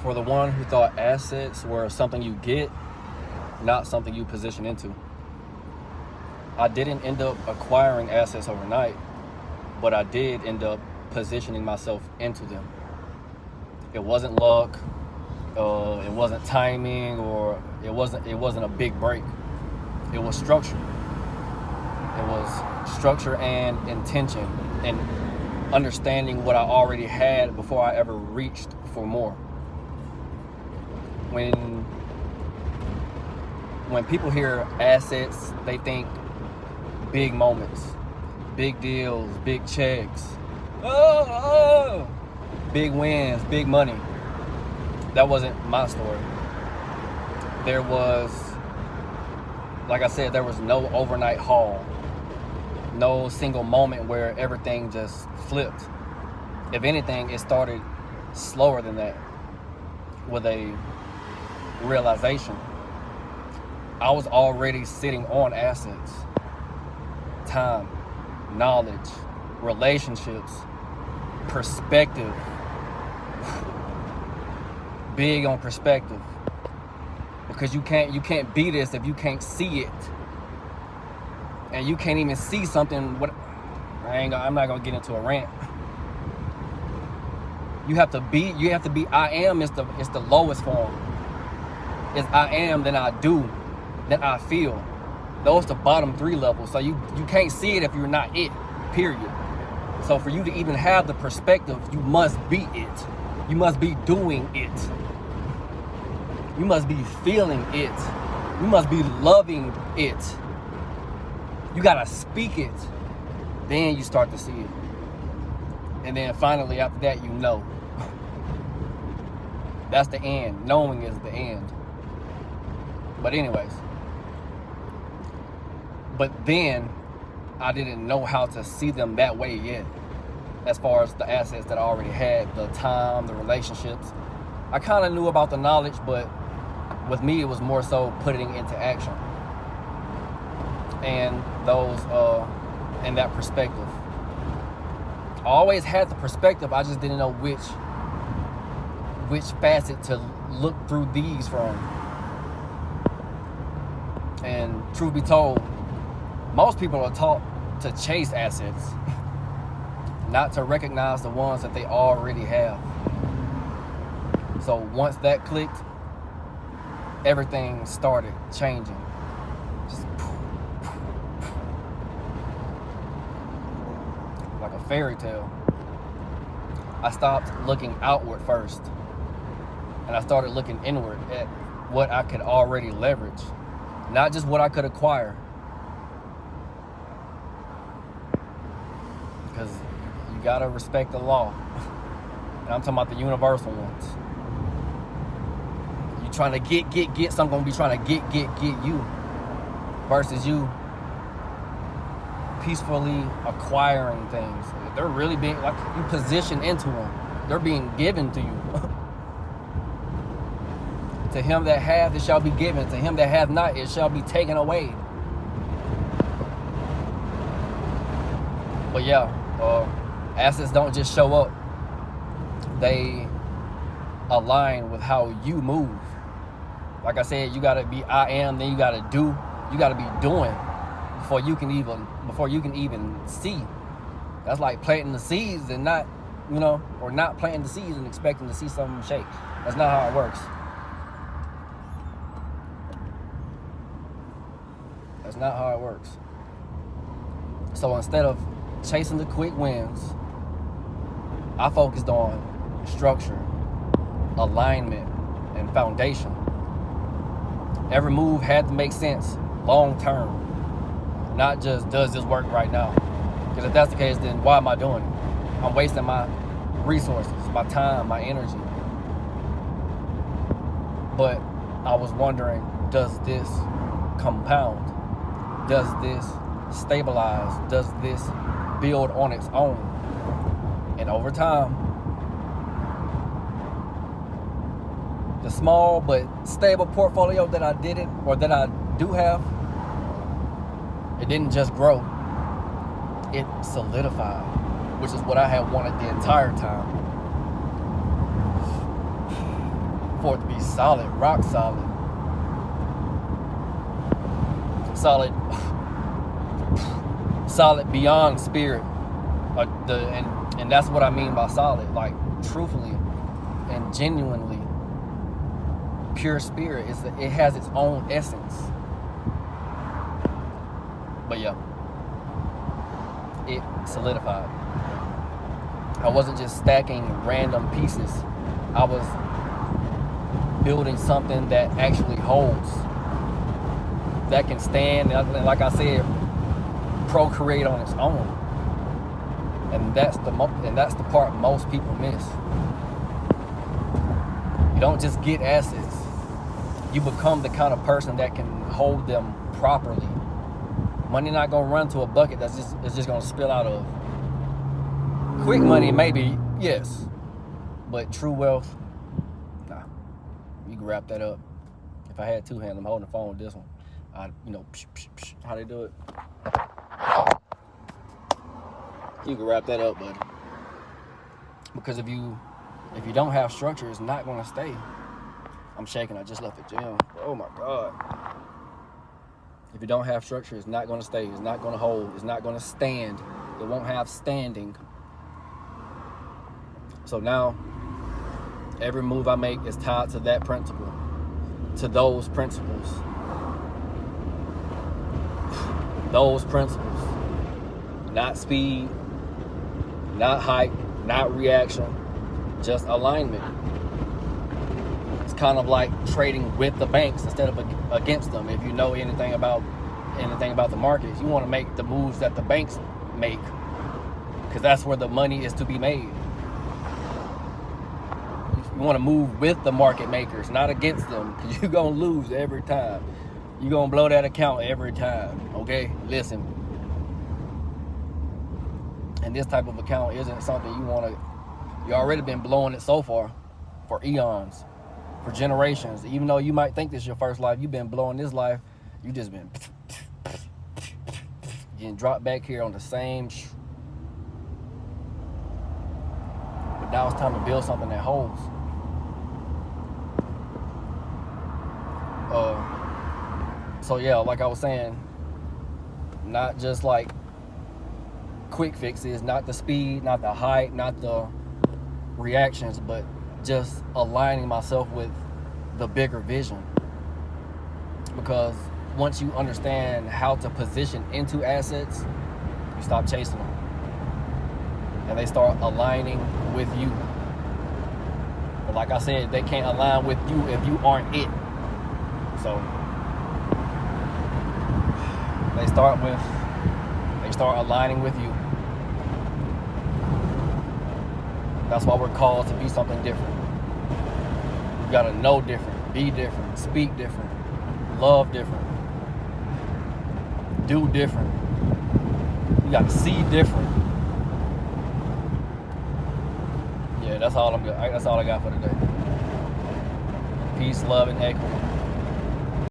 for the one who thought assets were something you get, not something you position into. I didn't end up acquiring assets overnight, but I did end up positioning myself into them. It wasn't luck, it wasn't timing, or it wasn't a big break. It was structure. It was structure and intention and understanding what I already had before I ever reached for more. When people hear assets, they think big moments, big deals, big checks, big wins, big money. That wasn't my story. There was, like I said, there was no overnight haul, no single moment where everything just flipped. If anything, it started slower than that, with a realization. I was already sitting on assets, time, knowledge, relationships, perspective. Big on perspective, because you can't be this if you can't see it, and you can't even see something. I'm not gonna get into a rant. You have to be. I am is the lowest form. It's I am, then I do, then I feel. Those the bottom three levels. So you can't see it if you're not it. Period. So for you to even have the perspective, you must be it. You must be doing it. You must be feeling it. You must be loving it. You gotta speak it. Then you start to see it. And then finally after that, you know. That's the end. Knowing is the end. But anyways. But then I didn't know how to see them that way yet. As far as the assets that I already had, the time, the relationships. I kind of knew about the knowledge, but with me, it was more so putting it into action. And and that perspective. I always had the perspective, I just didn't know which facet to look through these from. And truth be told, most people are taught to chase assets, not to recognize the ones that they already have. So once that clicked, everything started changing. Just like a fairy tale. I stopped looking outward first, and I started looking inward at what I could already leverage, not just what I could acquire. Because you gotta respect the law. And I'm talking about the universal ones. You trying to get, some gonna be trying to get you. Versus you peacefully acquiring things. They're really being, like, you position into them. They're being given to you. To him that hath, it shall be given. To him that hath not, it shall be taken away. But yeah, assets don't just show up. They align with how you move. Like I said, you gotta be I am, then you gotta do. You gotta be doing before you can even see. That's like planting the seeds and not, or not planting the seeds and expecting to see something shake. That's not how it works. That's not how it works. So instead of chasing the quick wins, I focused on structure, alignment, and foundation. Every move had to make sense long term, not just does this work right now. Because if that's the case, then why am I doing it? I'm wasting my resources, my time, my energy. But I was wondering, does this compound? Does this stabilize? Does this build on its own? And over time, the small but stable portfolio that I do have, it didn't just grow, it solidified, which is what I had wanted the entire time. for it to be solid, rock solid. Solid beyond spirit. And that's what I mean by solid. Like, truthfully and genuinely pure spirit. It has its own essence. But yeah, it solidified. I wasn't just stacking random pieces. I was building something that actually holds, that can stand, and like I said, procreate on its own. And that's the part most people miss. You don't just get assets. You become the kind of person that can hold them properly. Money not gonna run to a bucket it's just gonna spill out of. Quick money, maybe, yes. But true wealth, nah. You can wrap that up. If I had two hands, I'm holding the phone with this one. How they do it. You can wrap that up, buddy. Because if you don't have structure, it's not gonna stay. I'm shaking, I just left the gym. Oh my God. If you don't have structure, it's not gonna stay, it's not gonna hold, it's not gonna stand. It won't have standing. So now, every move I make is tied to that principle, to those principles. Those principles. Not speed, not height, not reaction, just alignment. It's kind of like trading with the banks instead of against them. If you know anything about the markets, you want to make the moves that the banks make, because that's where the money is to be made. You want to move with the market makers, not against them, because you're going to lose every time. You're going to blow that account every time, okay? Listen. And this type of account isn't something you already been blowing it so far for eons, for generations. Even though you might think this is your first life, you've been blowing this life. You just been getting dropped back here on the same. But now it's time to build something that holds. So yeah, like I was saying, not just like quick fixes, not the speed, not the height, not the reactions, but just aligning myself with the bigger vision. Because once you understand how to position into assets, you stop chasing them, and they start aligning with you. But like I said, they can't align with you if you aren't it. So they start aligning with you. That's why we're called to be something different. You gotta know different, be different, speak different, love different, do different. You gotta see different. Yeah, that's all I got for today. Peace, love, and equity.